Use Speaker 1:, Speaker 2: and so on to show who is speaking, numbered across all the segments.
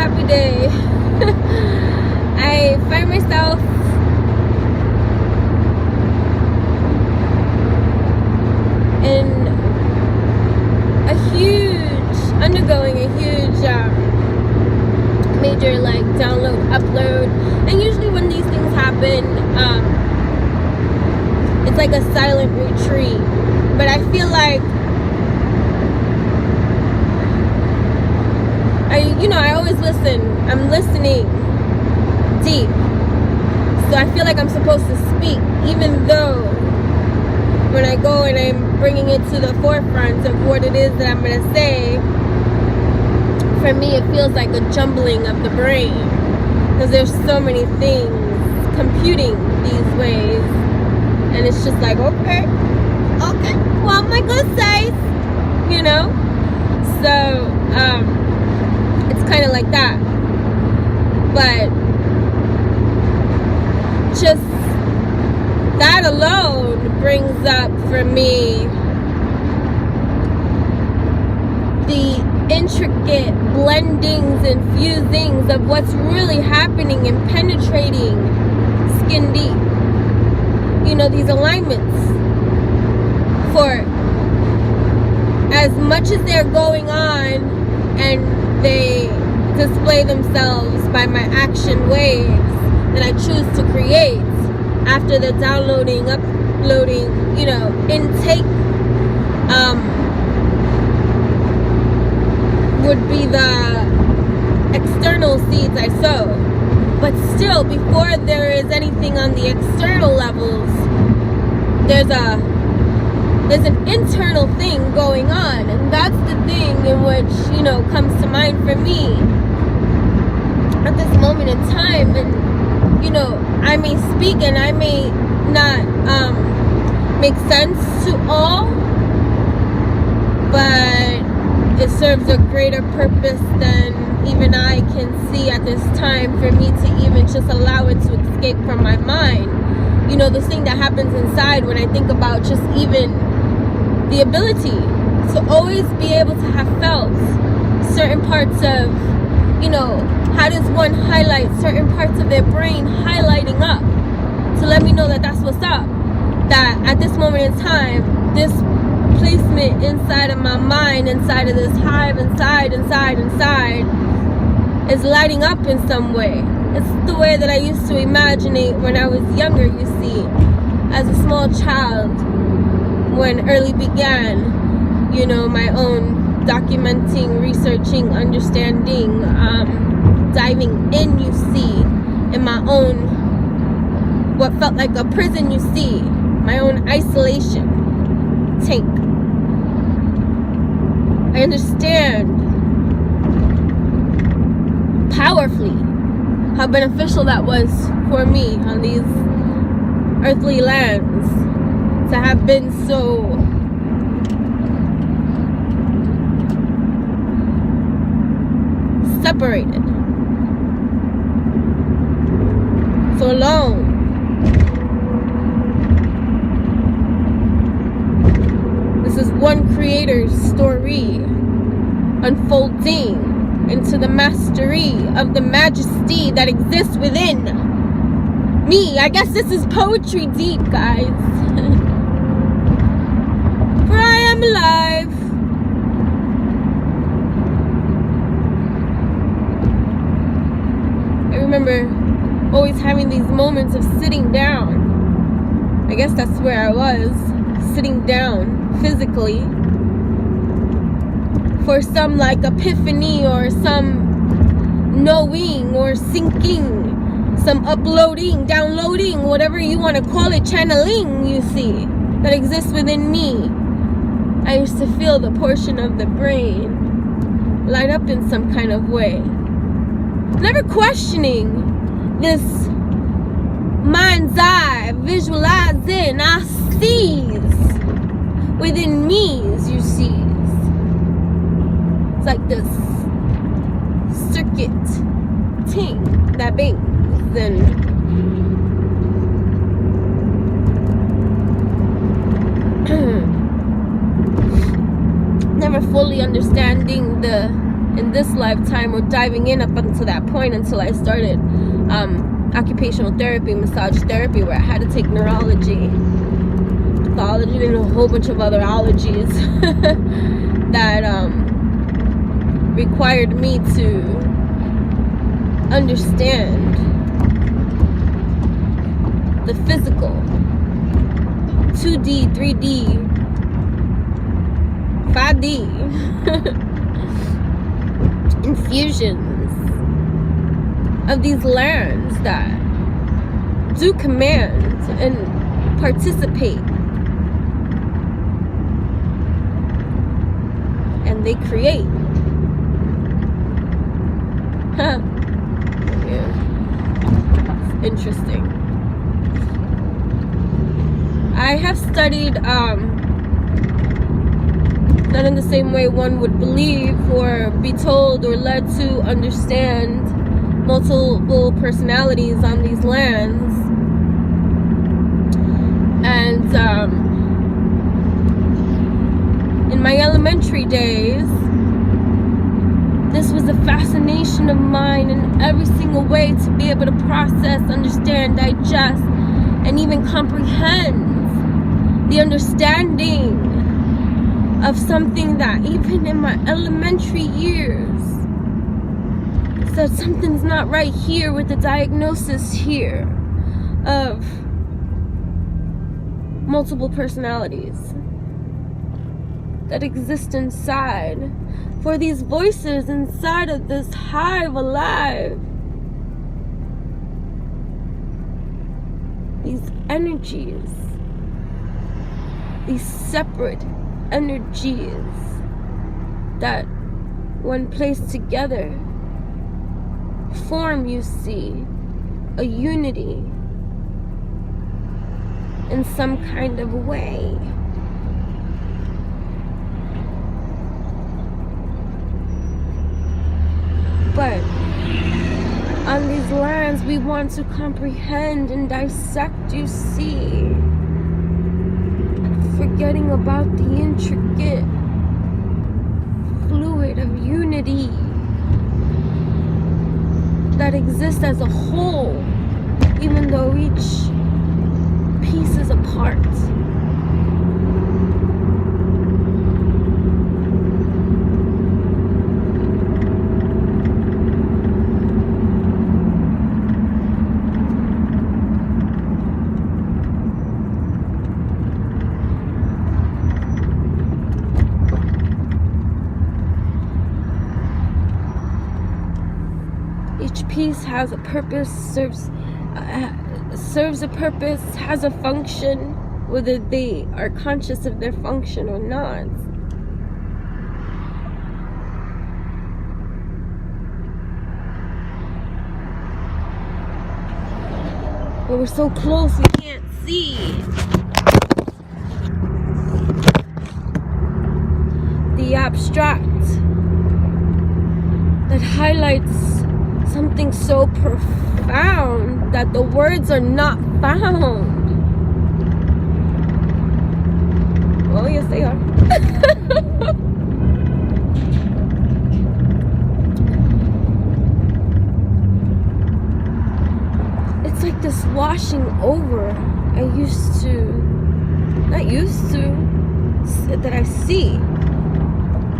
Speaker 1: happy day. I find myself in undergoing a huge major like download upload, and usually when these things happen, it's like a silent retreat, but I feel like I always listen. I'm listening deep, so I feel like I'm supposed to speak, even though when I go and I'm bringing it to the forefront of what it is that I'm going to say, for me it feels like a jumbling of the brain, because there's so many things computing these ways, and it's just like, okay, what am I going to say, so it's kind of like that, but just that alone brings up for me the intricate blendings and fusings of what's really happening and penetrating skin deep. These alignments, for as much as they're going on and they display themselves by my action waves that I choose to create after the downloading, uploading, intake would be the external seeds I sow. But still, before there is anything on the external levels, there's an internal thing going on, and that's the thing in which comes to mind for me at this moment in time. And I may speak and I may not make sense to all, but it serves a greater purpose than even I can see at this time, for me to even just allow it to escape from my mind. This thing that happens inside when I think about just even the ability to always be able to have felt certain parts of, how does one highlight certain parts of their brain highlighting up to let me know that that's what's up, that at this moment in time, this placement inside of my mind, inside of this hive, inside, is lighting up in some way. It's the way that I used to imagine it when I was younger, you see, as a small child, when early began, my own documenting, researching, understanding, diving in, you see, in my own, what felt like a prison, you see, my own isolation tank. I understand powerfully how beneficial that was for me on these earthly lands, to have been so separated so long. This is one creator's story unfolding into the mastery of the majesty that exists within me. I guess this is poetry deep, guys. For I am alive. I remember always having these moments of sitting down. I guess that's where I was, sitting down physically, for some like epiphany or some knowing or syncing, some uploading, downloading, whatever you want to call it, channeling, you see, that exists within me. I used to feel the portion of the brain light up in some kind of way, never questioning this mind's eye, visualizing, I sees within me, you see. It's like this circuit ting that bangs, and never fully understanding the in this lifetime, or diving in up until that point, until I started occupational therapy, massage therapy, where I had to take neurology, pathology, and a whole bunch of other ologies that required me to understand the physical, 2D, 3D, 5D infusions of these lands that do command and participate, and they create. Yeah, it's interesting. I have studied, not in the same way one would believe or be told or led to understand, multiple personalities on these lands. And in my elementary days, this was a fascination of mine in every single way, to be able to process, understand, digest, and even comprehend the understanding of something that even in my elementary years said something's not right here, with the diagnosis here of multiple personalities that exist inside. For these voices inside of this hive alive, these energies, these separate energies that, when placed together, form, you see, a unity in some kind of way. But on these lands, we want to comprehend and dissect, you see, forgetting about the intricate fluid of unity that exists as a whole, even though each piece is apart. Each piece has a purpose, serves a purpose, has a function, whether they are conscious of their function or not. But we're so close we can't see. The abstract that highlights something so profound that the words are not found. Oh, yes, they are. It's like this washing over that I see.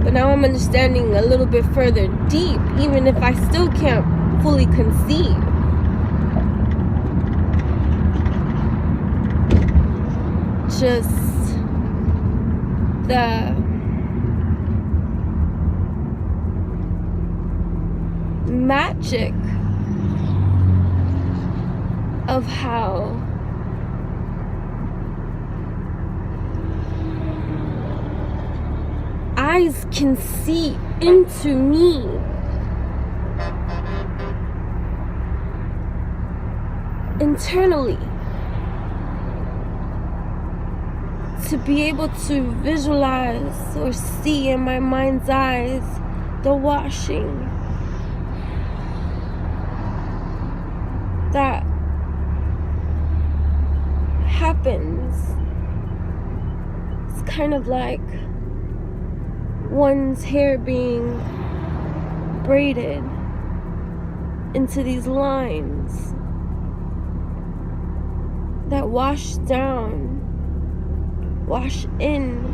Speaker 1: But now I'm understanding a little bit further deep, even if I still can't fully conceive. Just the magic of how eyes can see into me. Internally, to be able to visualize or see in my mind's eyes the washing that happens. It's kind of like one's hair being braided into these lines that wash down, wash in.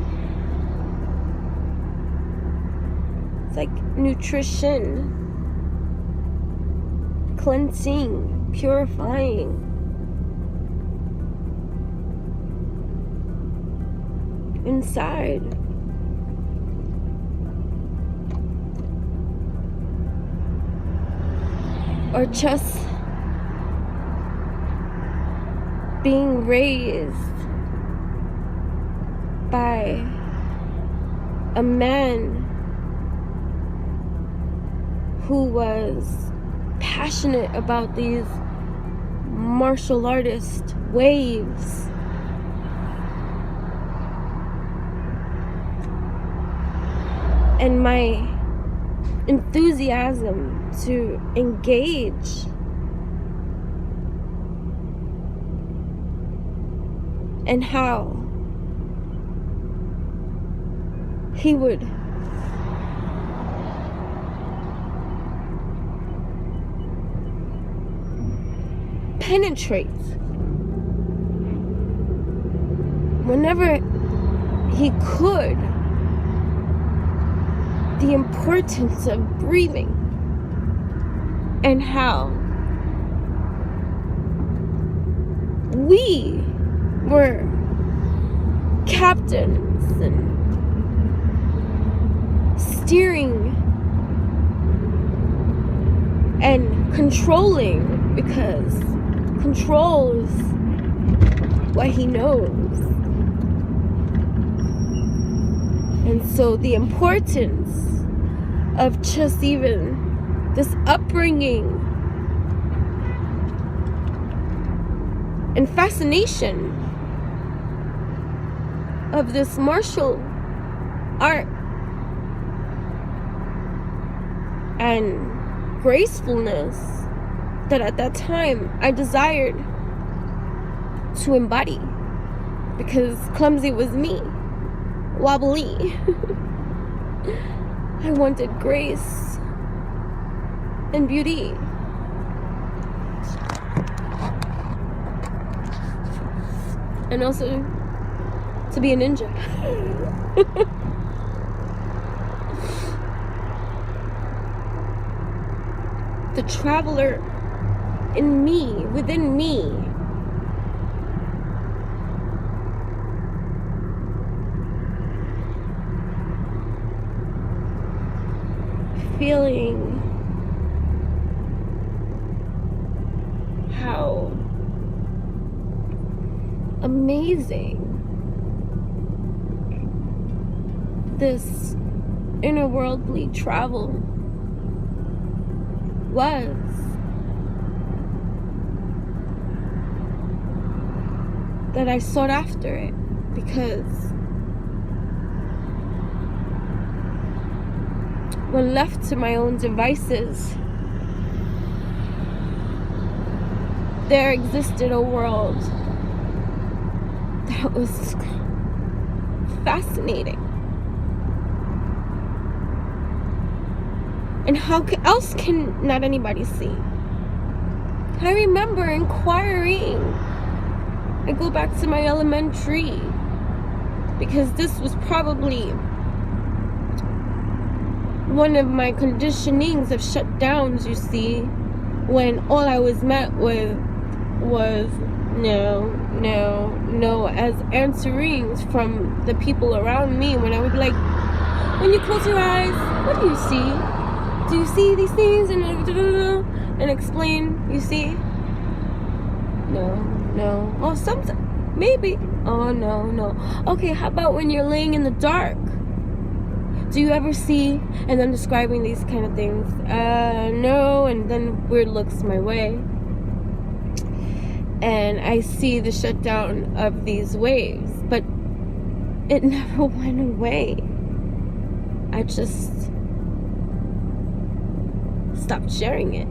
Speaker 1: It's like nutrition, cleansing, purifying. Inside. Or just being raised by a man who was passionate about these martial artist waves. And my enthusiasm to engage and how he would penetrate whenever he could. The importance of breathing and how we were captains and steering and controlling, because control is what he knows. And so the importance of just even this upbringing and fascination of this martial art and gracefulness that at that time I desired to embody, because clumsy was me. Wobbly. I wanted grace and beauty. And also to be a ninja. The traveler in me, within me, feeling how amazing this inner-worldly travel was. That I sought after it, because when left to my own devices, there existed a world that was fascinating. And how else can not anybody see? I remember inquiring. I go back to my elementary, because this was probably one of my conditionings of shutdowns, you see, when all I was met with was no as answerings from the people around me, when I would be like, when you close your eyes, what do you see? Do you see these things? And explain, you see? No. Oh, something. Maybe. Oh, no. Okay, how about when you're laying in the dark? Do you ever see? And I'm describing these kind of things. No. And then weird looks my way. And I see the shutdown of these waves. But it never went away. I just stopped sharing it.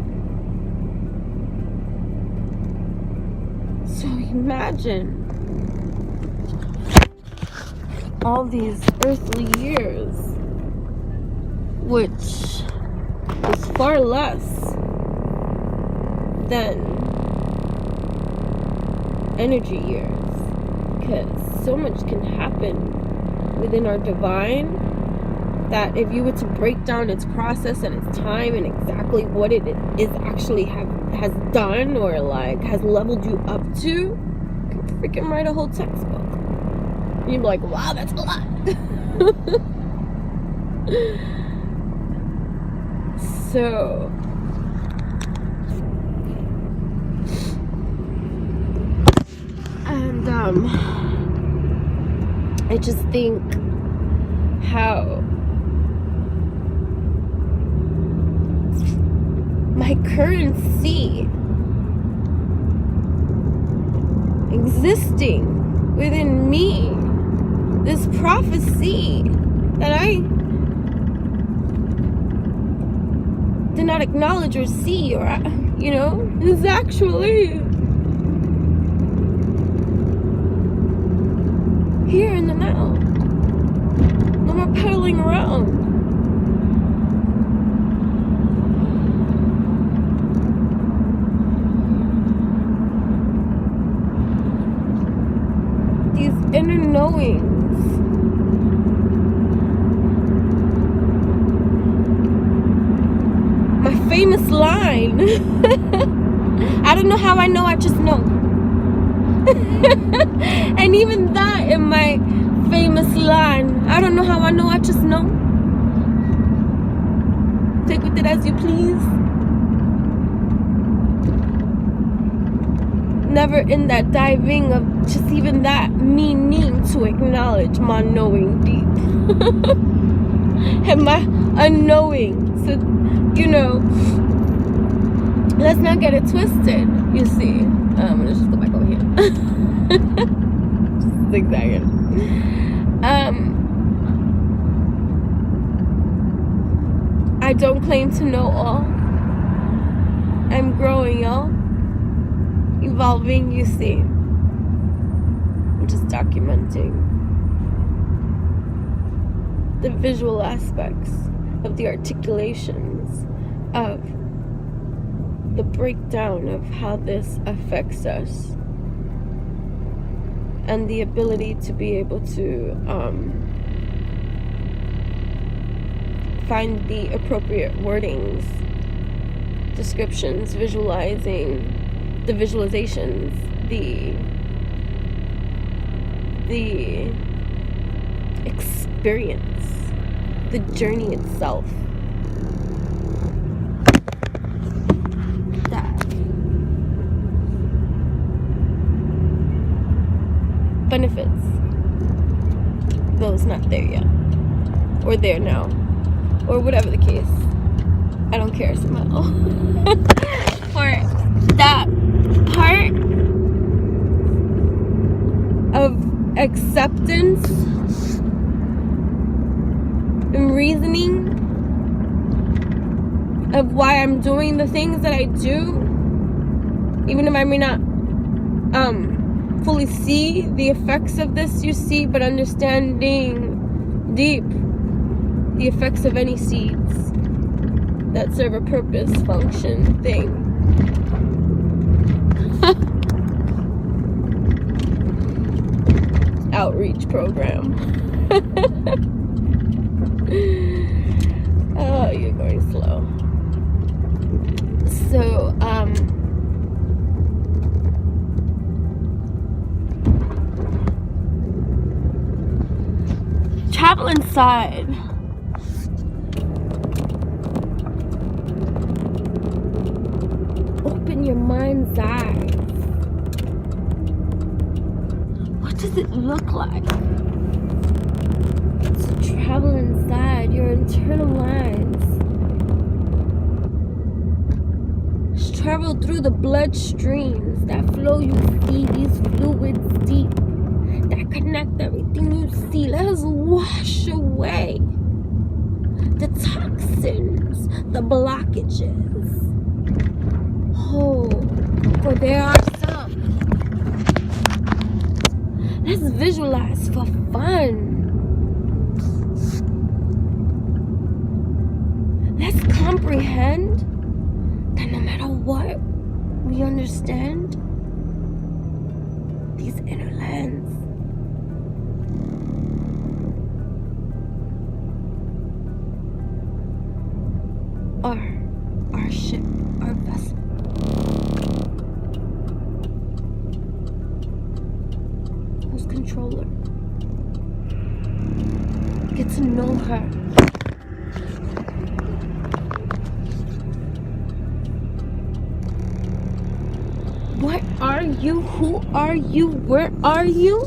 Speaker 1: So imagine all these earthly years, which far less than energy years, because so much can happen within our divine that if you were to break down its process and its time and exactly what it is actually has done, or like has leveled you up to, you can freaking write a whole textbook. You'd be like, wow, that's a lot. So and I just think how my currency existing within me, this prophecy that I did not acknowledge or see, or is actually here in the now. No more pedaling around. These inner knowings. My famous line. I don't know how I know, I just know. And even that in my famous line, I don't know how I know, I just know. Take with it as you please. Never in that diving of just even that meaning to acknowledge my knowing deep. And my unknowing. So, let's not get it twisted, you see. Let's just go back over here. Just zigzagging. I don't claim to know all. I'm growing, y'all. Evolving, you see. I'm just documenting the visual aspects of the articulations of the breakdown of how this affects us, and the ability to be able to find the appropriate wordings, descriptions, visualizing the visualizations, the experience, the journey itself. Benefits those not there yet, or there now, or whatever the case. I don't care somehow. For that part of acceptance and reasoning of why I'm doing the things that I do, even if I may not fully see the effects of this, you see, but understanding deep the effects of any seeds that serve a purpose, function, thing. Outreach program. Oh, you're going slow. So, travel inside. Open your mind's eyes. What does it look like to travel inside your internal lines? Just travel through the bloodstreams that flow. You see these fluids deep that connect everything you see. Let us wash away the toxins, the blockages. Oh, for there are some. Let's visualize for fun. Let's come comprehend that no matter what we understand, these inner lands are our ship, our vessel. Who's controller? Get to know her. What are you? Who are you? Where are you?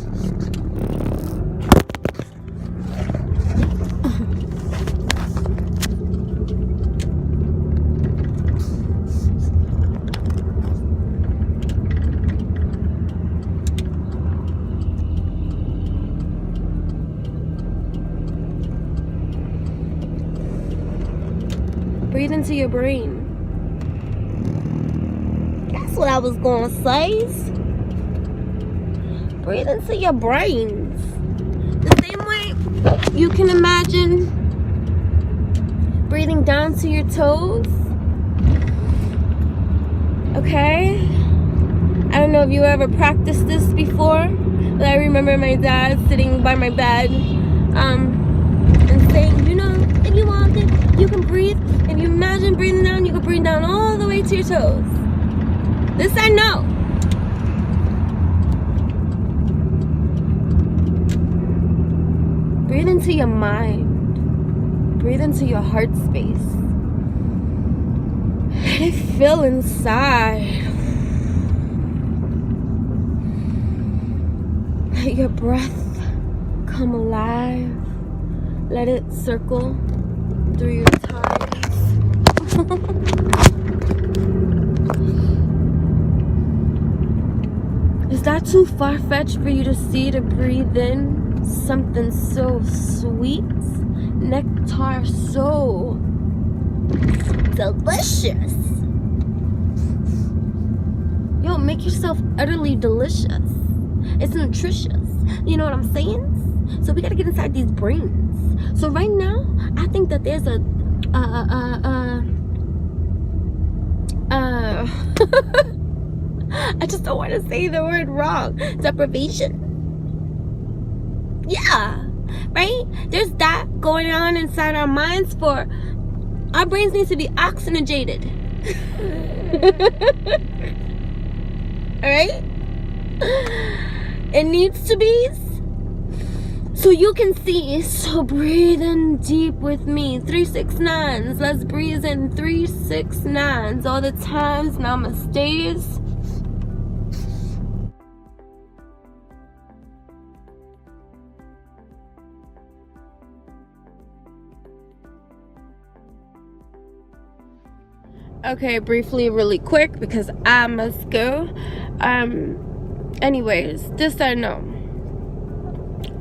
Speaker 1: Breathe into your brain. That's what I was gonna say. Breathe into your brains. The same way you can imagine breathing down to your toes. Okay? I don't know if you ever practiced this before, but I remember my dad sitting by my bed and saying, you know, if you want it, you can breathe. If you imagine breathing down, you can breathe down all the way to your toes. This I know. Breathe into your mind. Breathe into your heart space. Let it fill inside. Let your breath come alive. Let it circle through your thighs. Is that too far-fetched for you to see, to breathe in something so sweet? Nectar so delicious. Yo, make yourself utterly delicious. It's nutritious. You know what I'm saying? So we gotta get inside these brains. So right now, I think that there's a I just don't want to say the word wrong. Deprivation. Yeah, right? There's that going on inside our minds. For our brains need to be oxygenated. All right? It needs to be, so you can see. So breathe in deep with me. 3, 6, 9s. Let's breathe in 3, 6, 9s all the times. Namaste. Okay, briefly, really quick, because I must go. Anyways, this I know.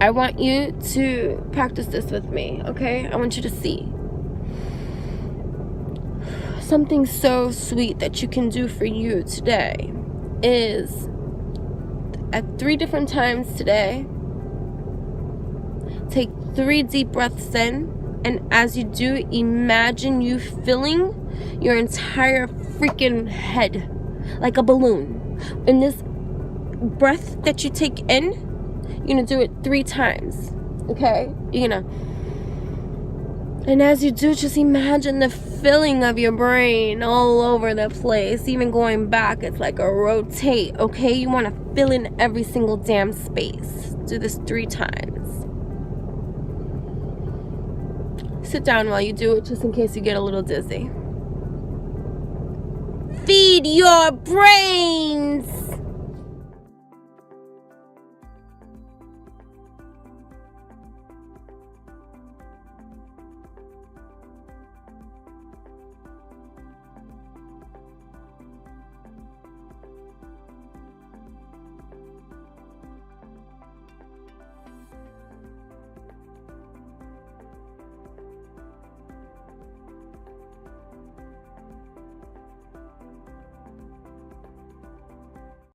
Speaker 1: I want you to practice this with me, okay? I want you to see. Something so sweet that you can do for you today is, at 3 different times today, take 3 deep breaths in, and as you do, imagine you filling your entire freaking head like a balloon. In this breath that you take in, you're gonna do it 3 times. Okay? You're gonna, and as you do, just imagine the filling of your brain all over the place. Even going back, it's like a rotate. Okay? You want to fill in every single damn space. Do this 3 times. Sit down while you do it, just in case you get a little dizzy. Feed your brains.